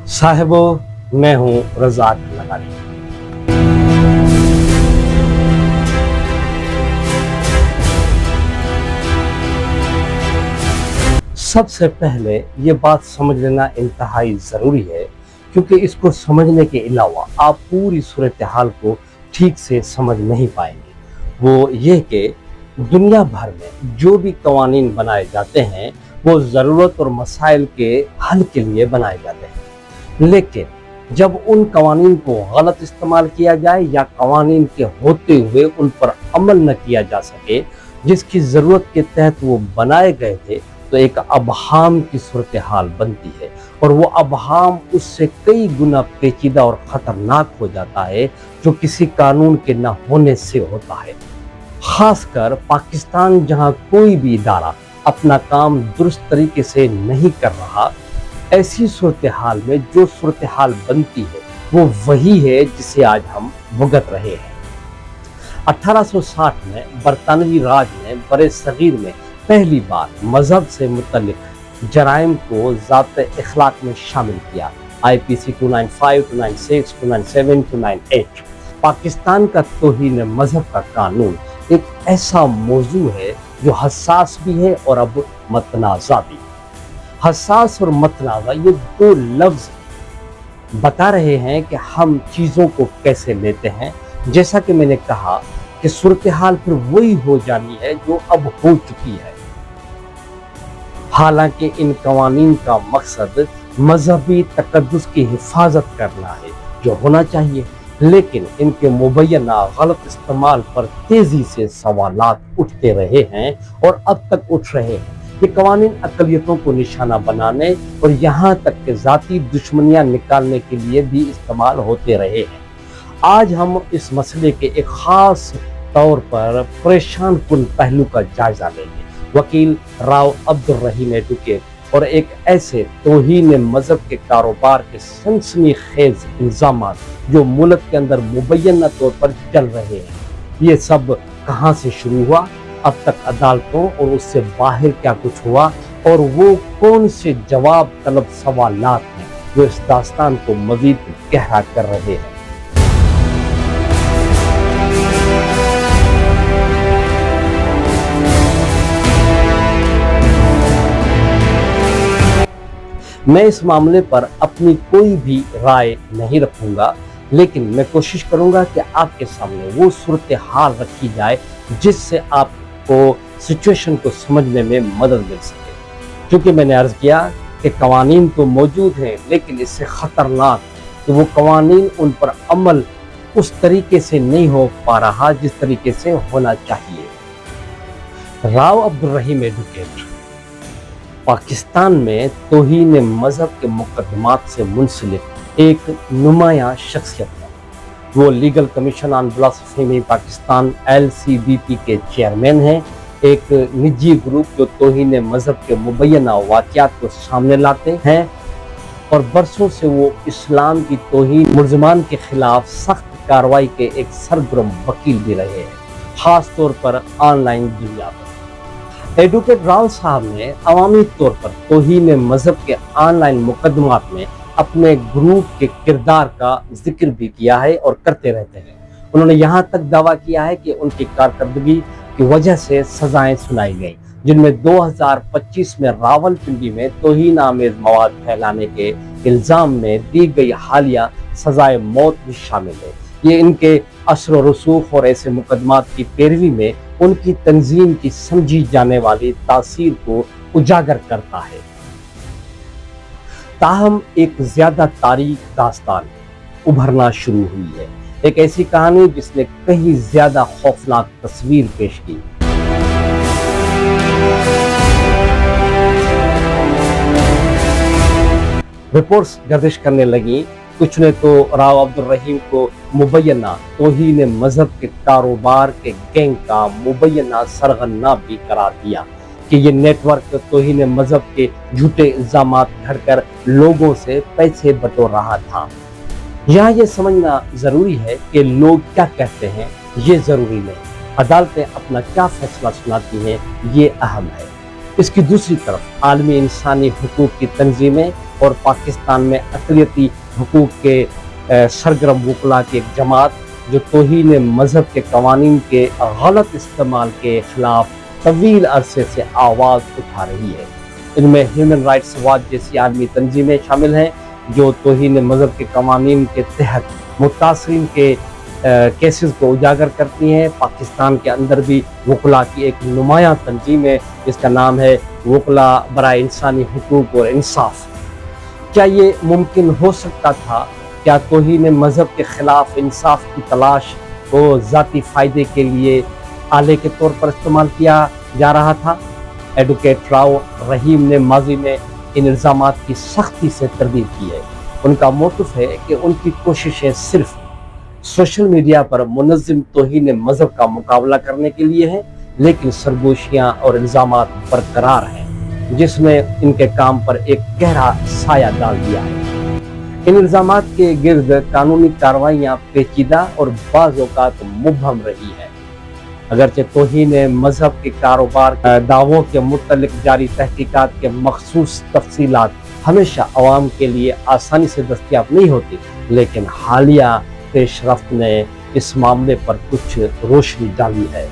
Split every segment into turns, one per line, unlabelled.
साहिबो, मैं हूं रज़ाक लगारी। सबसे पहले ये बात समझ लेना इंतहाई ज़रूरी है, क्योंकि इसको समझने के अलावा आप पूरी सूरत हाल को ठीक से समझ नहीं पाएंगे। वो ये कि दुनिया भर में जो भी कवानीन बनाए जाते हैं वो ज़रूरत और मसाइल के हल के लिए बनाए जाते हैं, लेकिन जब उन कवानीन को गलत इस्तेमाल किया जाए या कवानीन के होते हुए उन पर अमल न किया जा सके जिसकी ज़रूरत के तहत वो बनाए गए थे, तो एक अबहाम की सूरत हाल बनती है और वो अबहाम उससे कई गुना पेचीदा और ख़तरनाक हो जाता है जो किसी कानून के न होने से होता है। ख़ासकर पाकिस्तान, जहाँ कोई भी इदारा अपना काम दुरुस्त तरीके से नहीं कर रहा, ऐसी सूरत हाल में जो सूरत हाल बनती है वो वही है जिसे आज हम भुगत रहे हैं। 1860 में बरतानवी राज ने बड़े सगीर में पहली बार मजहब से मुतल्लिक जराइम को ज़ाब्ते इखलाक में शामिल किया। IPC 295, 296, 297, 298। पाकिस्तान का तौहीन मजहब का कानून एक ऐसा मौजू है जो हसास भी है और अब मतनाज़ा भी। हसास और मतनाज़ा ये दो लफ्ज़ बता रहे हैं कि हम चीज़ों को कैसे लेते हैं। जैसा कि मैंने कहा कि सूरत हाल फिर वही हो जानी है जो अब हो चुकी है। हालांकि इन कवानीन का मकसद मजहबी तकद्दुस की हिफाजत करना है, जो होना चाहिए, लेकिन इनके मुबैना गलत इस्तेमाल पर तेजी से सवालात उठते रहे हैं और अब तक उठ रहे हैं। ये कवानीन अक़लियतों को निशाना बनाने और यहाँ तक कि ज़ाती दुश्मनियाँ निकालने के लिए भी इस्तेमाल होते रहे हैं। आज हम इस मसले के एक ख़ास तौर पर परेशान कुन पहलू का जायजा लेंगे। वकील राव अब्दुल रहीम एडवोकेट और एक ऐसे तौहीन मजहब के कारोबार के सनसनीखेज इल्ज़ामात जो मुल्क के अंदर मुबैना तौर पर चल रहे हैं, ये सब कहाँ से शुरू हुआ, अब तक अदालतों और उससे बाहर क्या कुछ हुआ, और वो कौन से जवाब तलब सवालात हैं जो इस दास्तान को मज़ीद गहरा कर रहे हैं। मैं इस मामले पर अपनी कोई भी राय नहीं रखूंगा, लेकिन मैं कोशिश करूंगा कि आपके सामने वो सूरत हाल रखी जाए जिससे आपको सिचुएशन को समझने में मदद मिल सके। क्योंकि मैंने अर्ज़ किया कि कवानीन तो मौजूद हैं, लेकिन इससे ख़तरनाक कि वो कवानीन उन पर अमल उस तरीके से नहीं हो पा रहा जिस तरीके से होना चाहिए। राव अब्दुल रहीम एडवोकेट पाकिस्तान में तौहीन मजहब के मुकदमात से मुंसलिक एक नुमाया शख्सियत है। वो legal commission on blasphemy Pakistan LCBP के चेयरमैन हैं, एक निजी ग्रुप जो तौहीन मजहब के मुबैना वाक़यात को सामने लाते हैं और बरसों से वो इस्लाम की तौहीन मुल्ज़मान के खिलाफ सख्त कार्रवाई के एक सरगर्म वकील भी रहे हैं, ख़ास तौर पर ऑनलाइन दुनिया पर। एडवोकेट राव साहब ने अवामी तौर पर तौहीन मजहब के ऑनलाइन मुकदमात में अपने ग्रुप के किरदार का जिक्र भी किया है और करते रहते हैं। उन्होंने यहाँ तक दावा किया है कि उनकी कारकर्दगी की वजह से सजाएं सुनाई गई, जिनमें 2025 में रावलपिंडी में तौहीन आमेज मवाद फैलाने के इल्ज़ाम में दी गई हालिया सजाए मौत भी शामिल है। ये इनके असर व रसूख और ऐसे मुकदमात की पैरवी में उनकी तंजीम की समझी जाने वाली तासीर को उजागर करता है। ताहम एक ज्यादा तारीख दास्तान उभरना शुरू हुई है, एक ऐसी कहानी जिसने कहीं ज्यादा खौफनाक तस्वीर पेश की। रिपोर्ट्स गर्दिश करने लगी, कुछ ने तो राव अब्दुल रहीम को मुबैना तौहीन मजहब के कारोबार के गैंग का मुबैना सरगना भी करार दिया कि ये नेटवर्क तौहीन मजहब के झूठे इल्ज़ामात घड़कर लोगों से पैसे बटोर रहा था। यहाँ ये समझना ज़रूरी है कि लोग क्या कहते हैं ये ज़रूरी नहीं, अदालतें अपना क्या फैसला सुनाती हैं ये अहम है। اس کی دوسری طرف عالمی انسانی حقوق کی تنظیمیں اور پاکستان میں اقلیتی حقوق کے سرگرم وکلاء کی ایک جماعت جو توہین مذہب کے قوانین کے غلط استعمال کے خلاف طویل عرصے سے آواز اٹھا رہی ہے۔ ان میں ہیومن رائٹس واچ جیسی عالمی تنظیمیں شامل ہیں جو توہین مذہب کے قوانین کے تحت متاثرین کے کیسز کو اجاگر کرتی ہیں۔ پاکستان کے اندر بھی وکلاء کی ایک نمایاں تنظیم ہے جس کا نام ہے وکلاء برائے انسانی حقوق اور انصاف۔ کیا یہ ممکن ہو سکتا تھا؟ کیا توہین مذہب کے خلاف انصاف کی تلاش کو ذاتی فائدے کے لیے آلے کے طور پر استعمال کیا جا رہا تھا؟ ایڈوکیٹ راؤ رحیم نے ماضی میں ان الزامات کی سختی سے تردید کی ہے۔ ان کا موقف ہے کہ ان کی کوششیں صرف سوشل میڈیا پر منظم توہین مذہب کا مقابلہ کرنے کے لیے ہیں، لیکن سرگوشیاں اور الزامات برقرار ہیں جس نے ان کے کام پر ایک گہرا سایہ ڈال دیا ہے۔ ان الزامات کے گرد قانونی کارروائیاں پیچیدہ اور بعض اوقات مبہم رہی ہیں۔ اگرچہ توہین مذہب کے کاروبار دعووں کے متعلق جاری تحقیقات کے مخصوص تفصیلات ہمیشہ عوام کے لیے آسانی سے دستیاب نہیں ہوتی، لیکن حالیہ پیش رفت نے اس معاملے پر کچھ روشنی ڈالی ہے۔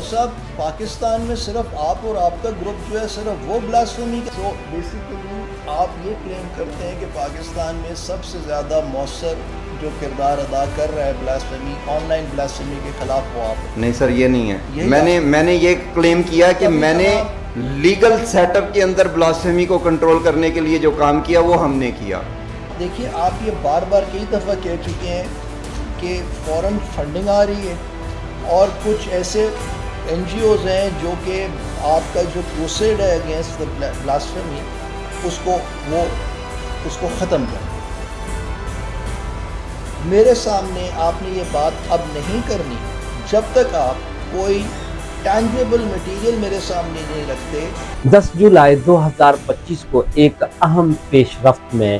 صاحب، پاکستان میں صرف آپ اور آپ کا گروپ جو ہے صرف وہ بلاسفیمی کا بیسیکلی آپ یہ کلیم کرتے ہیں کہ پاکستان میں سب سے زیادہ مؤثر جو کردار ادا کر رہا ہے بلاسفیمی، آن لائن بلاسفیمی کے خلاف وہ آپ؟
نہیں سر، یہ نہیں ہے۔ میں نے یہ کلیم کیا کہ میں نے لیگل سیٹ اپ کے اندر بلاسفیمی کو کنٹرول کرنے کے لیے جو کام کیا وہ ہم نے کیا۔
دیکھیے، آپ یہ بار بار کئی دفعہ کہہ چکے ہیں کہ فوراً فنڈنگ آ رہی ہے اور کچھ ایسے این جی اوز ہیں جو کہ آپ کا جو کروسیڈ ہے اگینسٹ دا بلاسفیمی اس کو ختم کر۔ میرے سامنے آپ نے یہ بات اب نہیں کرنی جب تک آپ کوئی ٹینجیبل مٹیریل میرے سامنے نہیں رکھتے۔
10 جولائی 2025 کو ایک اہم پیش رفت میں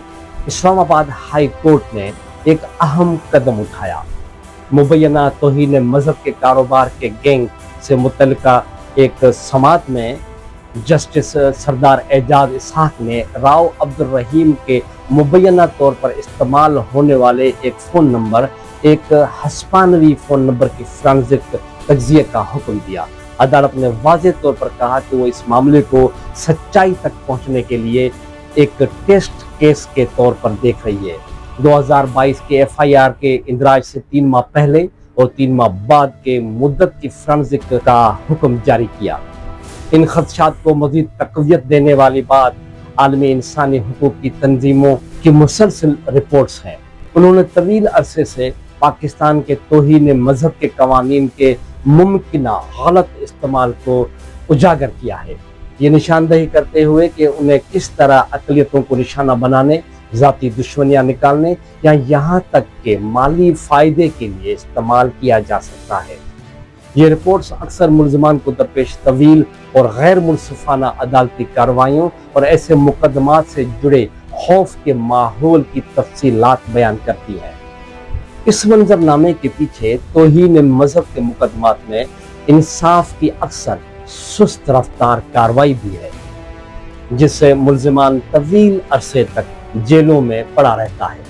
اسلام آباد ہائی کورٹ نے ایک اہم قدم اٹھایا۔ مبینہ توہین مذہب کے کاروبار کے گینگ سے متعلقہ ایک سماعت میں جسٹس سردار اعجاز اسحاق نے راؤ عبدالرحیم کے مبینہ طور پر استعمال ہونے والے ایک فون نمبر، ایک ہسپانوی فون نمبر کی فرانزک تجزیے کا حکم دیا۔ عدالت نے واضح طور پر کہا کہ وہ اس معاملے کو سچائی تک پہنچنے کے لیے ایک ٹیسٹ کیس کے طور پر دیکھ رہی ہے۔ 2022 کے ایف آئی آر کے اندراج سے 3 ماہ پہلے اور 3 ماہ بعد کے مدت کی فرانزک کا حکم جاری کیا۔ ان خدشات کو مزید تقویت دینے والی بات عالمی انسانی حقوق کی تنظیموں کی مسلسل رپورٹس ہیں۔ انہوں نے طویل عرصے سے پاکستان کے توہین مذہب کے قوانین کے ممکنہ غلط استعمال کو اجاگر کیا ہے، یہ نشاندہی کرتے ہوئے کہ انہیں کس طرح اقلیتوں کو نشانہ بنانے، ذاتی دشمنیاں نکالنے یا یہاں تک کہ مالی فائدے کے لیے استعمال کیا جا سکتا ہے۔ یہ رپورٹس اکثر ملزمان کو درپیش طویل اور غیر منصفانہ عدالتی کارروائیوں اور ایسے مقدمات سے جڑے خوف کے ماحول کی تفصیلات بیان کرتی ہیں۔ اس منظر نامے کے پیچھے توہین مذہب کے مقدمات میں انصاف کی اکثر سست رفتار کارروائی بھی ہے، جس سے ملزمان طویل عرصے تک جیلوں میں پڑا رہتا ہے۔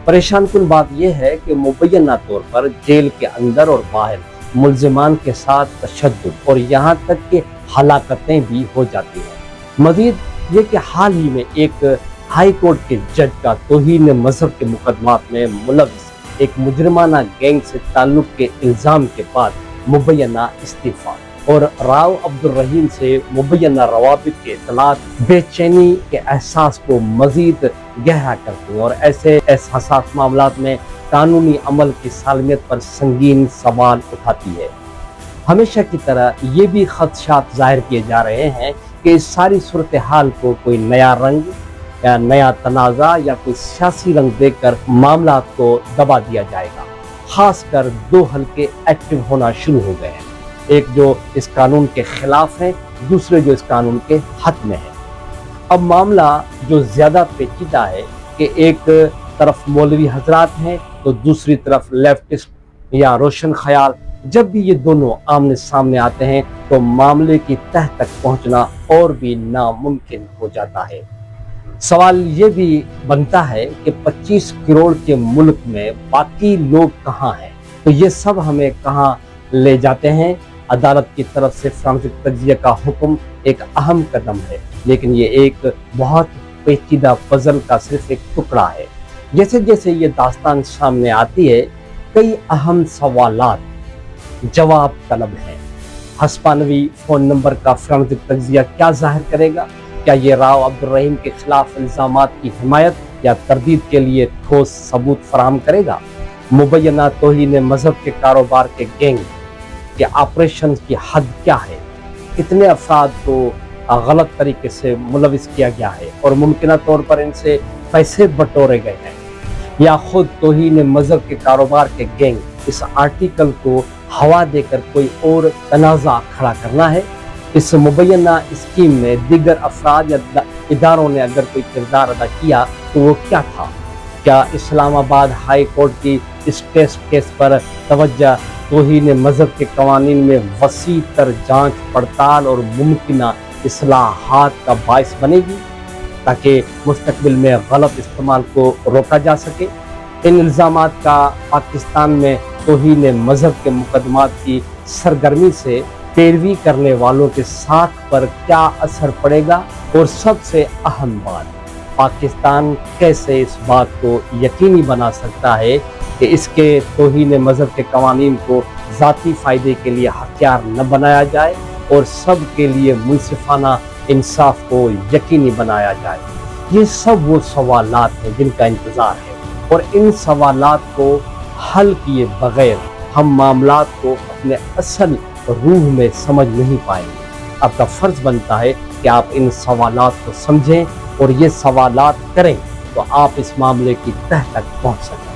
پریشان کن بات یہ ہے کہ مبینہ طور پر جیل کے اندر اور باہر ملزمان کے ساتھ تشدد اور یہاں تک کہ ہلاکتیں بھی ہو جاتی ہیں۔ مزید یہ کہ حال ہی میں ایک ہائی کورٹ کے جج کا توہین مذہب کے مقدمات میں ملوث ایک مجرمانہ گینگ سے تعلق کے الزام کے بعد مبینہ استعفیٰ اور راؤ عبدالرحیم سے مبینہ روابط کے اطلاعات بے چینی کے احساس کو مزید گہرا کرتی ہیں اور ایسے حساس معاملات میں قانونی عمل کی سالمیت پر سنگین سوال اٹھاتی ہے۔ ہمیشہ کی طرح یہ بھی خدشات ظاہر کیے جا رہے ہیں کہ اس ساری صورتحال کو کوئی نیا رنگ یا نیا تنازع یا کوئی سیاسی رنگ دے کر معاملات کو دبا دیا جائے گا۔ خاص کر 2 حلقے ایکٹیو ہونا شروع ہو گئے ہیں، ایک جو اس قانون کے خلاف ہے، دوسرے جو اس قانون کے حق میں ہے۔ اب معاملہ جو زیادہ پیچیدہ ہے کہ ایک طرف مولوی حضرات ہیں تو دوسری طرف لیفٹسٹ یا روشن خیال जब भी ये दोनों आमने सामने आते हैं तो मामले की तह तक पहुंचना और भी नामुमकिन हो जाता है। सवाल ये भी बनता है कि 25 करोड़ के मुल्क में बाकी लोग कहाँ हैं? तो ये सब हमें कहाँ ले जाते हैं? अदालत की तरफ से फोरेंसिक तज्जिया का हुक्म एक अहम कदम है, लेकिन ये एक बहुत पेचीदा पजल का सिर्फ एक टुकड़ा है। जैसे जैसे ये दास्तान सामने आती है, कई अहम सवालात जवाब तलब हैं। हस्पानवी फोन नंबर का फोरेंसिक तज्जिया क्या जाहिर करेगा? क्या ये राव अब्दुल रहीम के खिलाफ इल्जामात की हिमायत या तरदीद के लिए ठोस सबूत फराहम करेगा? मुबैना तौहीन मजहब के कारोबार के गैंग के ऑपरेशन की हद क्या है? कितने अफराद को गलत तरीके से मुलविस किया गया है और मुमकिन तौर पर इनसे पैसे बटोरे गए हैं, या खुद तौहीन मजहब के कारोबार के गैंग इस आर्टिकल को हवा देकर कोई और तनाज़ा खड़ा करना है? इस मुबैना स्कीम में दीगर अफराद या इदारों ने अगर कोई किरदार अदा किया तो वो क्या था? क्या इस्लामाबाद हाई कोर्ट की इस टेस्ट केस पर तवज्जो तौहीन मजहब के कवानीन में वसी तर जांच पड़ताल और मुमकिन इस्लाहात का बायस बनेगी, ताकि मुस्तकबिल में गलत इस्तेमाल को रोका जा सके? इन इल्ज़ामात का पाकिस्तान में तौहीन मजहब के मुकदमात की सरगर्मी से पैरवी करने वालों के साख पर क्या असर पड़ेगा? और सबसे अहम बात, पाकिस्तान कैसे इस बात को यकीनी बना सकता है कि इसके तौहीन मजहब के कवानीन को ज़ाती फ़ायदे के लिए हथियार न बनाया जाए और सब के लिए मुनसिफाना इंसाफ को यकीनी बनाया जाए? ये सब वो सवालात हैं जिनका इंतज़ार है, और इन सवालात को हल किए बगैर हम मामलात को अपने असल रूह में समझ नहीं पाएंगे। आपका फ़र्ज़ बनता है कि आप इन सवालात को समझें और ये सवालात करें तो आप इस मामले की तह तक पहुंच सकें।